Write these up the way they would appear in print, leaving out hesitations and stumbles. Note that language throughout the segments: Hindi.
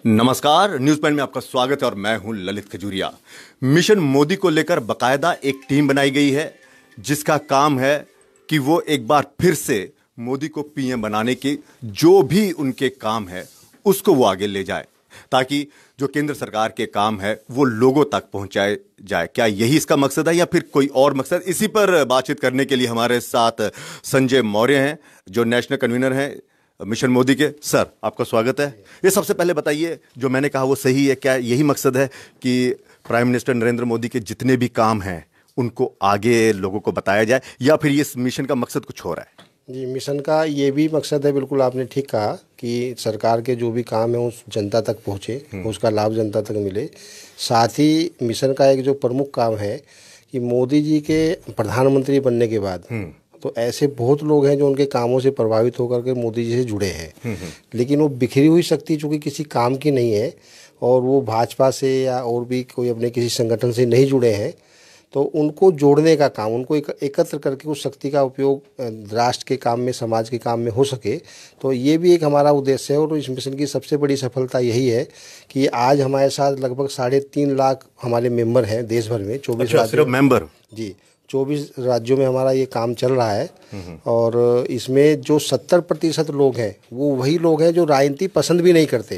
नमस्कार, न्यूज पॉइंट में आपका स्वागत है और मैं हूं ललित खजूरिया। मिशन मोदी को लेकर बकायदा एक टीम बनाई गई है जिसका काम है कि वो एक बार फिर से मोदी को पीएम बनाने की जो भी उनके काम है उसको वो आगे ले जाए ताकि जो केंद्र सरकार के काम है वो लोगों तक पहुंचाए जाए। क्या यही इसका मकसद है या फिर कोई और मकसद? इसी पर बातचीत करने के लिए हमारे साथ संजय मौर्य हैं जो नेशनल कन्वीनर हैं मिशन मोदी के। सर, आपका स्वागत है। ये सबसे पहले बताइए, जो मैंने कहा वो सही है? क्या यही मकसद है कि प्राइम मिनिस्टर नरेंद्र मोदी के जितने भी काम हैं उनको आगे लोगों को बताया जाए या फिर इस मिशन का मकसद कुछ हो रहा है? जी, मिशन का ये भी मकसद है, बिल्कुल आपने ठीक कहा कि सरकार के जो भी काम है उस जनता तक पहुँचे, उसका लाभ जनता तक मिले। साथ ही मिशन का एक जो प्रमुख काम है कि मोदी जी के प्रधानमंत्री बनने के बाद तो ऐसे बहुत लोग हैं जो उनके कामों से प्रभावित होकर के मोदी जी से जुड़े हैं, लेकिन वो बिखरी हुई शक्ति चूँकि किसी काम की नहीं है और वो भाजपा से या और भी कोई अपने किसी संगठन से नहीं जुड़े हैं, तो उनको जोड़ने का काम, उनको एकत्र करके उस शक्ति का उपयोग राष्ट्र के काम में, समाज के काम में हो सके, तो ये भी एक हमारा उद्देश्य है। और इस मिशन की सबसे बड़ी सफलता यही है कि आज हमारे साथ लगभग 3.5 लाख हमारे मेंबर हैं देश भर में, 24 सिर्फ मेंबर? जी, 24 राज्यों में हमारा ये काम चल रहा है। और इसमें जो 70% लोग हैं वो वही लोग हैं जो राजनीति पसंद भी नहीं करते।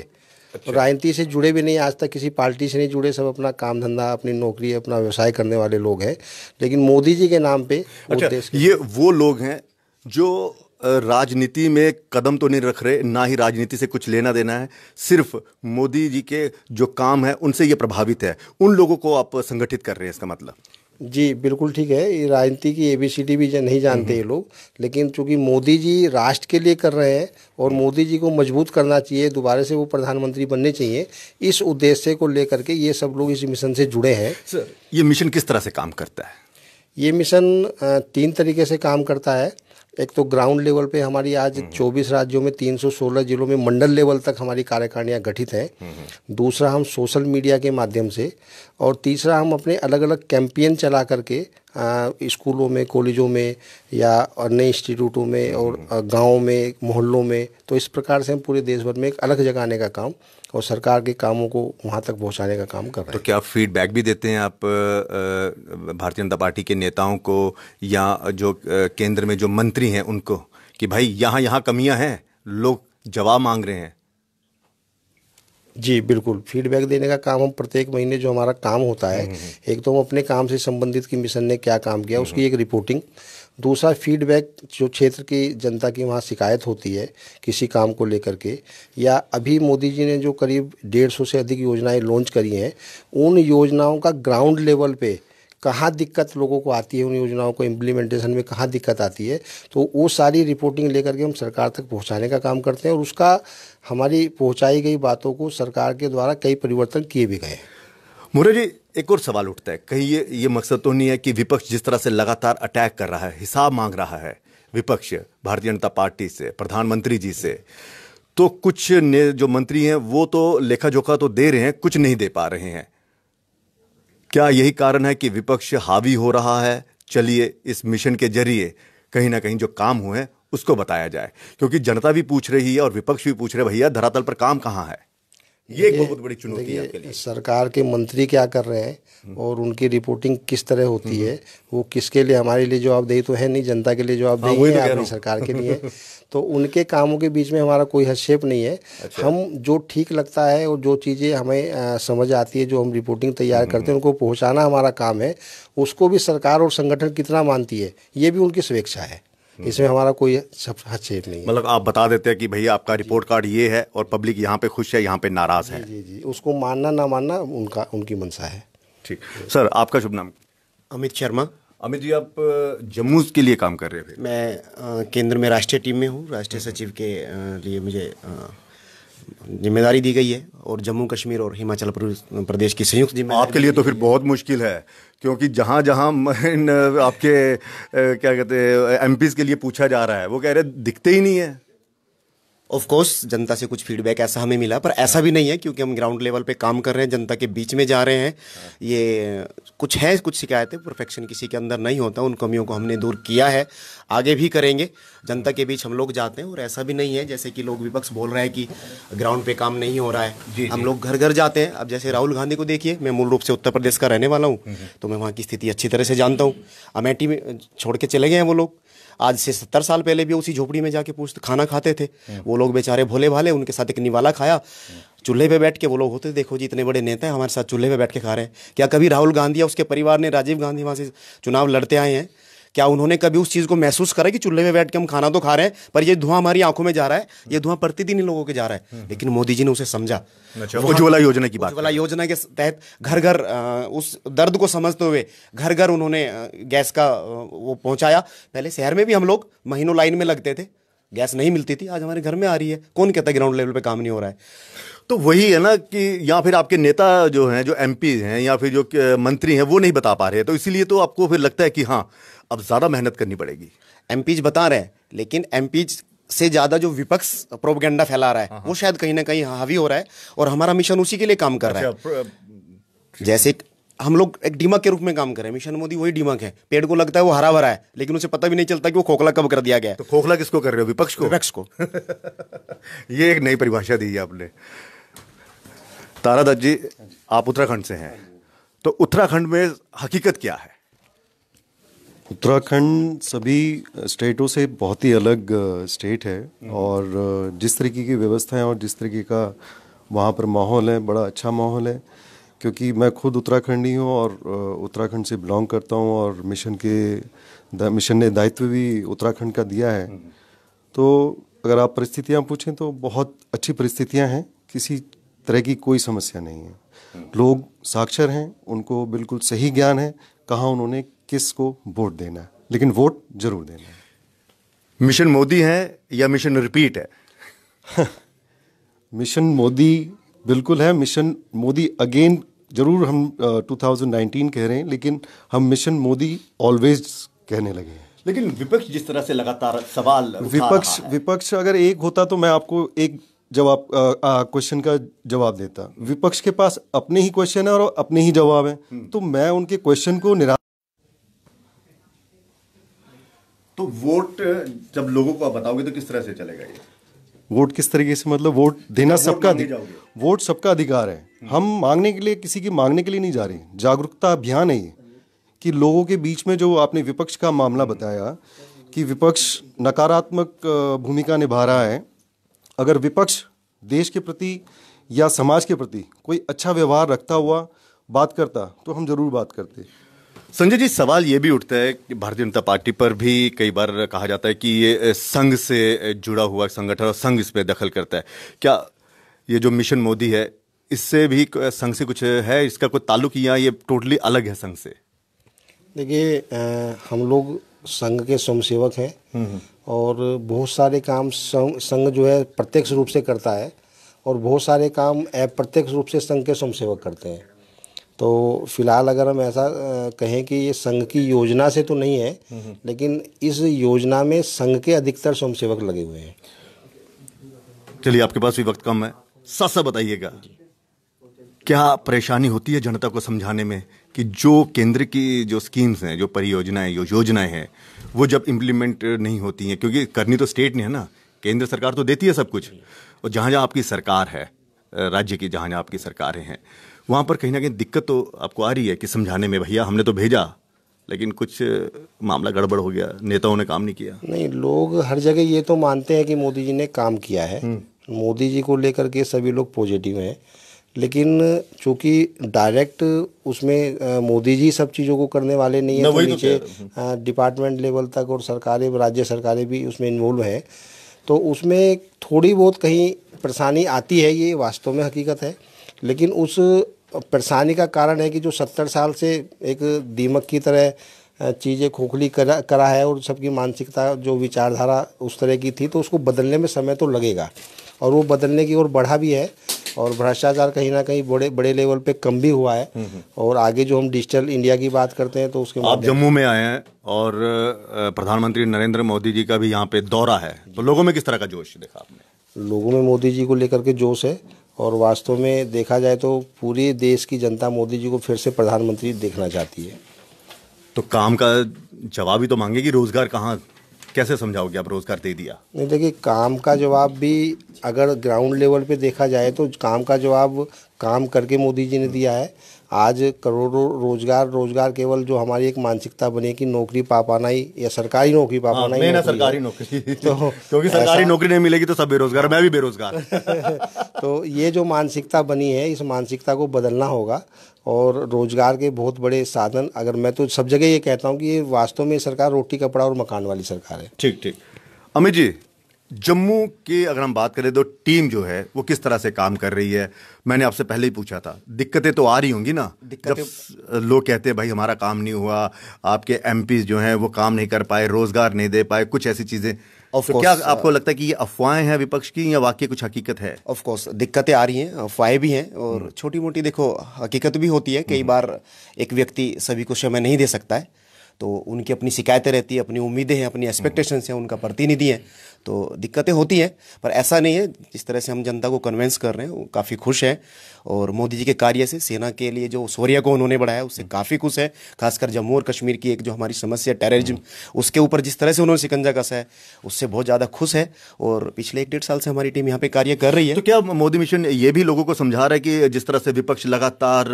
अच्छा। राजनीति से जुड़े भी नहीं, आज तक किसी पार्टी से नहीं जुड़े, सब अपना काम धंधा, अपनी नौकरी, अपना व्यवसाय करने वाले लोग हैं, लेकिन मोदी जी के नाम पे अच्छा, ये वो लोग हैं जो राजनीति में कदम तो नहीं रख रहे, ना ही राजनीति से कुछ लेना देना है, सिर्फ मोदी जी के जो काम है उनसे ये प्रभावित है, उन लोगों को आप संगठित कर रहे हैं, इसका मतलब? जी, बिल्कुल ठीक है। ये राजनीति की ABCD भी नहीं जानते ये लोग, लेकिन चूंकि मोदी जी राष्ट्र के लिए कर रहे हैं और मोदी जी को मजबूत करना चाहिए, दोबारा से वो प्रधानमंत्री बनने चाहिए, इस उद्देश्य को लेकर के ये सब लोग इस मिशन से जुड़े हैं। सर, ये मिशन किस तरह से काम करता है? ये मिशन 3 तरीके से काम करता है। एक तो ग्राउंड लेवल पे हमारी आज 24 राज्यों में 316 जिलों में मंडल लेवल तक हमारी कार्यकारिणियाँ गठित हैं। दूसरा, हम सोशल मीडिया के माध्यम से, और तीसरा, हम अपने अलग अलग कैंपेन चला करके स्कूलों में, कॉलेजों में या अन्य इंस्टीट्यूटों में और गाँव में, मोहल्लों में, तो इस प्रकार से हम पूरे देश भर में एक अलग जगाने का काम और सरकार के कामों को वहाँ तक पहुँचाने का काम कर रहे हैं। तो क्या फीडबैक भी देते हैं आप भारतीय जनता पार्टी के नेताओं को या जो केंद्र में जो मंत्री हैं उनको कि भाई यहाँ कमियां हैं, लोग जवाब मांग रहे हैं? जी, बिल्कुल, फीडबैक देने का काम हम प्रत्येक महीने जो हमारा काम होता है, एक तो हम अपने काम से संबंधित कि मिशन ने क्या काम किया उसकी एक रिपोर्टिंग, दूसरा फीडबैक जो क्षेत्र की जनता की वहाँ शिकायत होती है किसी काम को लेकर के, या अभी मोदी जी ने जो करीब 150 से अधिक योजनाएं लॉन्च करी हैं, उन योजनाओं का ग्राउंड लेवल पे कहाँ दिक्कत लोगों को आती है, उन योजनाओं को इम्प्लीमेंटेशन में कहाँ दिक्कत आती है, तो वो सारी रिपोर्टिंग लेकर के हम सरकार तक पहुँचाने का काम करते हैं और उसका हमारी पहुँचाई गई बातों को सरकार के द्वारा कई परिवर्तन किए भी गए। मौर्य जी, एक और सवाल उठता है, कहीं ये मकसद तो नहीं है कि विपक्ष जिस तरह से लगातार अटैक कर रहा है, हिसाब मांग रहा है विपक्ष भारतीय जनता पार्टी से, प्रधानमंत्री जी से, तो कुछ जो मंत्री हैं वो तो लेखा जोखा तो दे रहे हैं, कुछ नहीं दे पा रहे हैं? क्या यही कारण है कि विपक्ष हावी हो रहा है? चलिए इस मिशन के जरिए कहीं ना कहीं जो काम हुए हैं उसको बताया जाए, क्योंकि जनता भी पूछ रही है और विपक्ष भी पूछ रहे, भैया धरातल पर काम कहाँ है? ये एक बहुत बड़ी चुनौती है आपके लिए। सरकार के मंत्री क्या कर रहे हैं और उनकी रिपोर्टिंग किस तरह होती है, वो किसके लिए, हमारे लिए जवाबदेही तो है नहीं, जनता के लिए जवाबदेही है, अपनी सरकार के लिए। तो उनके कामों के बीच में हमारा कोई हस्तक्षेप नहीं है। अच्छा। हम जो ठीक लगता है और जो चीज़ें हमें समझ आती है, जो हम रिपोर्टिंग तैयार करते हैं, उनको पहुँचाना हमारा काम है। उसको भी सरकार और संगठन कितना मानती है ये भी उनकी स्वेच्छा है, इसमें हमारा कोई हस्तक्षेप नहीं है। मतलब आप बता देते हैं कि भैया आपका रिपोर्ट कार्ड ये है और पब्लिक यहाँ पे खुश है, यहाँ पे नाराज है। जी, उसको मानना ना मानना उनकी मंशा है। ठीक सर, आपका शुभ नाम? अमित शर्मा। अमित जी, आप जम्मू के लिए काम कर रहे थे? मैं केंद्र में राष्ट्रीय टीम में हूँ, राष्ट्रीय सचिव के लिए मुझे जिम्मेदारी दी गई है और जम्मू कश्मीर और हिमाचल प्रदेश की संयुक्त जिम्मेदारी। आपके लिए तो फिर बहुत मुश्किल है, क्योंकि जहाँ जहाँ आपके क्या कहते हैं MPs के लिए पूछा जा रहा है वो कह रहे दिखते ही नहीं है। ऑफ कोर्स जनता से कुछ फीडबैक ऐसा हमें मिला, पर ऐसा भी नहीं है क्योंकि हम ग्राउंड लेवल पे काम कर रहे हैं, जनता के बीच में जा रहे हैं। ये कुछ है, कुछ शिकायतें, परफेक्शन किसी के अंदर नहीं होता, उन कमियों को हमने दूर किया है, आगे भी करेंगे। जनता के बीच हम लोग जाते हैं और ऐसा भी नहीं है जैसे कि लोग विपक्ष बोल रहे हैं कि ग्राउंड पे काम नहीं हो रहा है। हम लोग घर घर जाते हैं। अब जैसे राहुल गांधी को देखिए, मैं मूल रूप से उत्तर प्रदेश का रहने वाला हूँ, तो मैं वहाँ की स्थिति अच्छी तरह से जानता हूँ। अमेठी में छोड़ के चले गए हैं वो लोग, आज से 70 साल पहले भी उसी झोपड़ी में जाके खाना खाते थे वो लोग, बेचारे भोले भाले। उनके साथ एक निवाला खाया, चूल्हे पे बैठ के वो लोग होते, देखो जी इतने बड़े नेता हैं हमारे साथ चूल्हे पे बैठ के खा रहे हैं। क्या कभी राहुल गांधी या उसके परिवार ने, राजीव गांधी वहाँ से चुनाव लड़ते आए हैं, क्या उन्होंने कभी उस चीज़ को महसूस करा कि चूल्हे पे बैठ के हम खाना तो खा रहे हैं पर ये धुआं हमारी आंखों में जा रहा है, ये धुआं प्रतिदिन इन लोगों के जा रहा है। लेकिन मोदी जी ने उसे समझा। उज्ज्वला योजना की बात, उज्ज्वला योजना के तहत घर घर उस दर्द को समझते हुए घर घर उन्होंने गैस का वो पहुंचाया। पहले शहर में भी हम लोग महीनों लाइन में लगते थे, गैस नहीं मिलती थी, आज हमारे घर में आ रही है। कौन कहता है ग्राउंड लेवल पे काम नहीं हो रहा है? तो वही है ना कि या फिर आपके नेता जो हैं, जो एमपी हैं या फिर जो मंत्री हैं, वो नहीं बता पा रहे हैं, तो इसीलिए तो आपको फिर लगता है कि हाँ अब ज़्यादा मेहनत करनी पड़ेगी। एमपीज बता रहे हैं, लेकिन एमपीज से ज़्यादा जो विपक्ष प्रोपेगेंडा फैला रहा है वो शायद कहीं ना कहीं हावी हो रहा है, और हमारा मिशन उसी के लिए काम कर रहा है। जैसे हम लोग एक दीमक के रूप में काम कर रहे हैं, मिशन मोदी वही दीमक है। पेड़ को लगता है वो हरा भरा है, लेकिन उसे पता भी नहीं चलता कि वो खोखला कब कर दिया गया है। तो खोखला किसको कर रहे हो? विपक्ष को? विपक्ष को। ये एक नई परिभाषा दी है आपने। तारा दत्त जी, आप उत्तराखंड से हैं, तो उत्तराखंड में हकीकत क्या है? उत्तराखंड सभी स्टेटों से बहुत ही अलग स्टेट है, और जिस तरीके की व्यवस्था है और जिस तरीके का वहाँ पर माहौल है, बड़ा अच्छा माहौल है। क्योंकि मैं खुद उत्तराखंडी हूँ और उत्तराखंड से बिलोंग करता हूँ, और मिशन ने दायित्व भी उत्तराखंड का दिया है। तो अगर आप परिस्थितियाँ पूछें तो बहुत अच्छी परिस्थितियाँ हैं, किसी तरह की कोई समस्या नहीं है। लोग साक्षर हैं, उनको बिल्कुल सही ज्ञान है कहाँ उन्होंने किसको वोट देना है, लेकिन वोट जरूर देना है। मिशन मोदी है या मिशन रिपीट है? मिशन मोदी बिल्कुल है, मिशन मोदी अगेन जरूर हम 2019 कह रहे हैं, लेकिन हम मिशन मोदी ऑलवेज कहने लगे हैं। लेकिन विपक्ष जिस तरह से लगातार सवाल विपक्ष अगर एक होता तो मैं आपको एक जवाब क्वेश्चन का जवाब देता। विपक्ष के पास अपने ही क्वेश्चन है और अपने ही जवाब है, तो मैं उनके क्वेश्चन को तो वोट जब लोगों को आप बताओगे तो किस तरह से चलेगा ये? वोट किस तरीके से, मतलब वोट देना सबका वोट सबका अधिकार है। हम मांगने के लिए, किसी की मांगने के लिए नहीं जा रहे। जागरूकता अभियान है ये, कि लोगों के बीच में जो आपने विपक्ष का मामला बताया कि विपक्ष नकारात्मक भूमिका निभा रहा है। अगर विपक्ष देश के प्रति या समाज के प्रति कोई अच्छा व्यवहार रखता हुआ बात करता तो हम जरूर बात करते। संजय जी, सवाल ये भी उठता है कि भारतीय जनता पार्टी पर भी कई बार कहा जाता है कि ये संघ से जुड़ा हुआ संगठन और संघ इस पे दखल करता है। क्या ये जो मिशन मोदी है इससे भी संघ से कुछ है, इसका कोई ताल्लुक, या ये टोटली अलग है संघ से? देखिए, हम लोग संघ के स्वयंसेवक हैं, और बहुत सारे काम संघ जो है प्रत्यक्ष रूप से करता है, और बहुत सारे काम अप्रत्यक्ष रूप से संघ के स्वयंसेवक करते हैं। तो फिलहाल अगर हम ऐसा कहें कि ये संघ की योजना से तो नहीं है, लेकिन इस योजना में संघ के अधिकतर स्वयंसेवक लगे हुए हैं। चलिए, आपके पास भी वक्त कम है, सच बताइएगा, क्या परेशानी होती है जनता को समझाने में कि जो केंद्र की जो स्कीम्स हैं, जो परियोजनाएं, जो योजनाएं हैं, वो जब इम्प्लीमेंट नहीं होती हैं, क्योंकि करनी तो स्टेट ने है ना, केंद्र सरकार तो देती है सब कुछ, और जहाँ जहाँ आपकी सरकार है, राज्य की जहाँ जहाँ आपकी सरकारें हैं, वहाँ पर कहीं ना कहीं दिक्कत तो आपको आ रही है कि समझाने में, भैया हमने तो भेजा लेकिन कुछ मामला गड़बड़ हो गया, नेताओं ने काम नहीं किया। नहीं, लोग हर जगह ये तो मानते हैं कि मोदी जी ने काम किया है, मोदी जी को लेकर के सभी लोग पॉजिटिव हैं, लेकिन चूंकि डायरेक्ट उसमें मोदी जी सब चीज़ों को करने वाले नहीं है, तो नीचे डिपार्टमेंट लेवल तक और सरकारें, राज्य सरकारें भी उसमें इन्वॉल्व हैं, तो उसमें थोड़ी बहुत कहीं परेशानी आती है, ये वास्तव में हकीकत है। लेकिन उस परेशानी का कारण है कि जो 70 साल से एक दीमक की तरह चीज़ें खोखली करा है, और सबकी मानसिकता जो विचारधारा उस तरह की थी, तो उसको बदलने में समय तो लगेगा, और वो बदलने की ओर बढ़ा भी है, और भ्रष्टाचार कहीं ना कहीं बड़े लेवल पे कम भी हुआ है। और आगे जो हम डिजिटल इंडिया की बात करते हैं तो उसके आप जम्मू में आए हैं और प्रधानमंत्री नरेंद्र मोदी जी का भी यहाँ पे दौरा है, तो लोगों में किस तरह का जोश देखा आपने? लोगों में मोदी जी को लेकर के जोश है और वास्तव में देखा जाए तो पूरे देश की जनता मोदी जी को फिर से प्रधानमंत्री देखना चाहती है। तो काम का जवाब ही तो मांगेगी, रोजगार कहाँ, कैसे समझाओगे आप? रोजगार दे दिया। नहीं, देखिए काम का जवाब भी अगर ग्राउंड लेवल पे देखा जाए तो काम का जवाब काम करके मोदी जी ने दिया है। आज करोड़ों रोजगार केवल जो हमारी एक मानसिकता बनी कि नौकरी पा पाना ही या सरकारी नौकरी पा पाना ही सरकारी नौकरी तो क्योंकि सरकारी नौकरी नहीं मिलेगी तो सब बेरोजगार, मैं भी बेरोजगार। तो ये जो मानसिकता बनी है, इस मानसिकता को बदलना होगा और रोजगार के बहुत बड़े साधन, अगर मैं तो सब जगह ये कहता हूँ कि ये वास्तव में सरकार रोटी कपड़ा और मकान वाली सरकार है। ठीक ठीक। अमित जी, जम्मू की अगर हम बात करें तो टीम जो है वो किस तरह से काम कर रही है? मैंने आपसे पहले ही पूछा था, दिक्कतें तो आ रही होंगी ना? जब लोग कहते हैं भाई हमारा काम नहीं हुआ, आपके एमपी जो हैं वो काम नहीं कर पाए, रोजगार नहीं दे पाए, कुछ ऐसी चीजें, तो क्या आपको लगता है कि ये अफवाहें हैं विपक्ष की या वाकई कुछ हकीकत है? ऑफ कोर्स दिक्कतें आ रही हैं, अफवाहें भी हैं और छोटी मोटी देखो हकीकत भी होती है। कई बार एक व्यक्ति सभी को समय नहीं दे सकता है, तो उनकी अपनी शिकायतें रहती है, अपनी उम्मीदें हैं, अपनी एक्सपेक्टेशंस हैं, उनका प्रतिनिधि हैं, तो दिक्कतें होती हैं। पर ऐसा नहीं है, जिस तरह से हम जनता को कन्विंस कर रहे हैं वो काफ़ी खुश हैं और मोदी जी के कार्य से, सेना के लिए जो शौर्य को उन्होंने बढ़ाया उससे काफ़ी खुश है। खासकर जम्मू और कश्मीर की एक जो हमारी समस्या टेररिज्म, उसके ऊपर जिस तरह से उन्होंने शिकंजा कसा है उससे बहुत ज़्यादा खुश है और पिछले 1-1.5 साल से हमारी टीम यहाँ पे कार्य कर रही है। तो क्या मोदी मिशन ये भी लोगों को समझा रहा है कि जिस तरह से विपक्ष लगातार,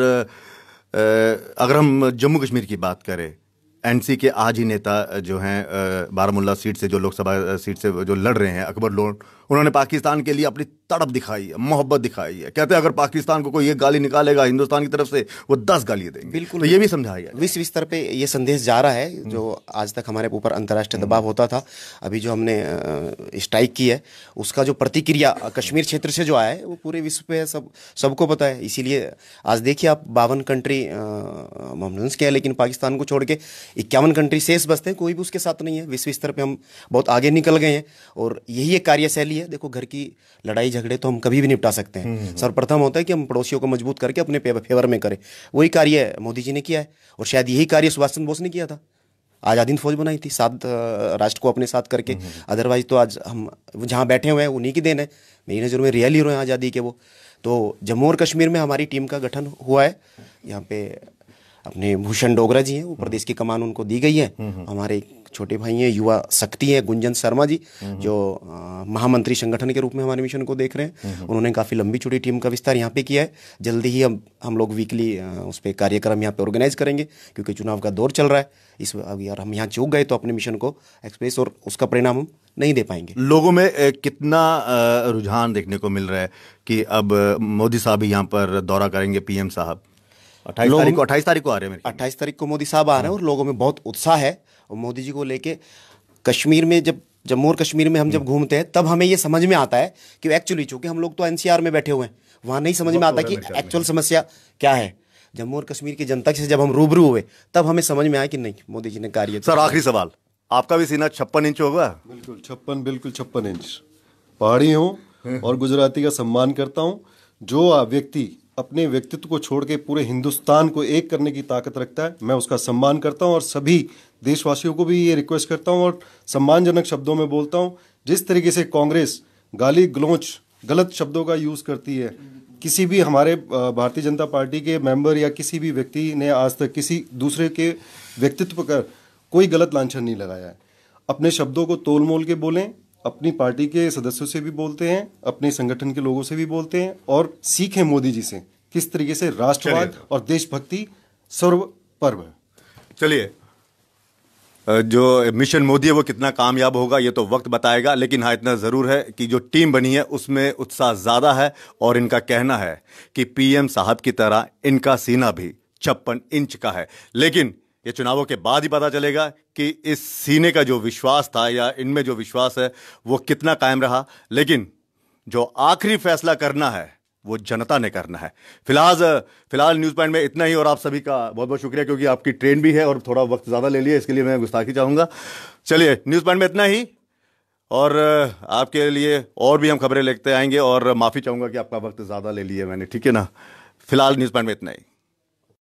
अगर हम जम्मू कश्मीर की बात करें, एनसी के आज ही नेता जो हैं बारामूला सीट से, जो लोकसभा सीट से जो लड़ रहे हैं, अकबर लोन, उन्होंने पाकिस्तान के लिए अपनी तड़प दिखाई है, मोहब्बत दिखाई है। कहते हैं अगर पाकिस्तान को कोई एक गाली निकालेगा हिंदुस्तान की तरफ से, वो 10 गाली देंगे। बिल्कुल, तो ये भी समझाया विश्व स्तर पे ये संदेश जा रहा है जो आज तक हमारे ऊपर अंतर्राष्ट्रीय दबाव होता था। अभी जो हमने स्ट्राइक की है उसका जो प्रतिक्रिया कश्मीर क्षेत्र से जो आया है वो पूरे विश्व पे सबको पता है। इसीलिए आज देखिए आप 52 कंट्री मोमलेंस के हैं, लेकिन पाकिस्तान को छोड़ के 51 कंट्री शेष बचते हैं, कोई भी उसके साथ नहीं है। विश्व स्तर पे हम बहुत आगे निकल गए हैं और यही एक कार्यशैली है। देखो घर की लड़ाई झगड़े तो हम कभी भी निपटा सकते हैं, सर्वप्रथम होता है कि हम पड़ोसियों को मजबूत करके अपने फेवर में करें। वही कार्य मोदी जी ने किया है और शायद यही कार्य सुभाष चंद्र बोस ने किया था। आज़ादी हिंद फौज बनाई थी 7 राष्ट्र को अपने साथ करके। अदरवाइज तो आज हम जहाँ बैठे हुए हैं उन्हीं की देन है। मेरी नज़र में रियल हीरो हैं आज़ादी के वो। तो जम्मू और कश्मीर में हमारी टीम का गठन हुआ है। यहाँ पे अपने भूषण डोगरा जी हैं, वो प्रदेश की कमान उनको दी गई है। हमारे छोटे भाई हैं, युवा शक्ति है गुंजन शर्मा जी, जो महामंत्री संगठन के रूप में हमारे मिशन को देख रहे हैं। उन्होंने काफ़ी लंबी चौड़ी टीम का विस्तार यहाँ पे किया है। जल्दी ही हम लोग वीकली उस पर कार्यक्रम यहाँ पे ऑर्गेनाइज करेंगे, क्योंकि चुनाव का दौर चल रहा है। अगर हम यहाँ चूक गए तो अपने मिशन को एक्सप्रेस और उसका परिणाम हम नहीं दे पाएंगे। लोगों में कितना रुझान देखने को मिल रहा है कि अब मोदी साहब यहाँ पर दौरा करेंगे, पीएम साहब 28 तारीख को आ रहे हैं। 28 तारीख को मोदी साहब आ रहे हैं और लोगों में बहुत उत्साह है। और मोदी जी को लेके कश्मीर में, जब जम्मू और कश्मीर में हम जब घूमते हैं तब हमें ये समझ में आता है कि एक्चुअली, चूंकि हम लोग तो एनसीआर में बैठे हुए हैं, वहाँ नहीं समझ में आता कि एक्चुअल समस्या क्या है। जम्मू और कश्मीर की जनता से जब हम रूबरू हुए तब हमें समझ में आया कि नहीं, मोदी जी ने कार्य। सर आखिरी सवाल, आपका भी सीना 56 इंच होगा? बिल्कुल 56 इंच। पहाड़ी हूँ और गुजराती का सम्मान करता हूँ। जो व्यक्ति अपने व्यक्तित्व को छोड़ के पूरे हिंदुस्तान को एक करने की ताकत रखता है, मैं उसका सम्मान करता हूं और सभी देशवासियों को भी ये रिक्वेस्ट करता हूं और सम्मानजनक शब्दों में बोलता हूं। जिस तरीके से कांग्रेस गाली गलौच गलत शब्दों का यूज़ करती है, किसी भी हमारे भारतीय जनता पार्टी के मेंबर या किसी भी व्यक्ति ने आज तक किसी दूसरे के व्यक्तित्व पर कोई गलत लांछन नहीं लगाया है। अपने शब्दों को तोल मोल के बोलें, अपनी पार्टी के सदस्यों से भी बोलते हैं, अपने संगठन के लोगों से भी बोलते हैं और सीखें मोदी जी से किस तरीके से राष्ट्रवाद और देशभक्ति सर्व पर्व है। चलिए, जो मिशन मोदी है वो कितना कामयाब होगा ये तो वक्त बताएगा, लेकिन हाँ इतना ज़रूर है कि जो टीम बनी है उसमें उत्साह ज़्यादा है और इनका कहना है कि पीएम साहब की तरह इनका सीना भी 56 इंच का है। लेकिन ये चुनावों के बाद ही पता चलेगा कि इस सीने का जो विश्वास था या इनमें जो विश्वास है वो कितना कायम रहा। लेकिन जो आखिरी फैसला करना है वो जनता ने करना है। फिलहाल न्यूज़ पॉइंट में इतना ही और आप सभी का बहुत बहुत शुक्रिया, क्योंकि आपकी ट्रेन भी है और थोड़ा वक्त ज़्यादा ले लिया, इसके लिए मैं गुस्ताखी चाहूँगा। चलिए, न्यूज़ पॉइंट में इतना ही और आपके लिए और भी हम खबरें लेते आएंगे और माफ़ी चाहूँगा कि आपका वक्त ज़्यादा ले लिया मैंने, ठीक है ना। फिलहाल न्यूज़ पॉइंट में इतना ही।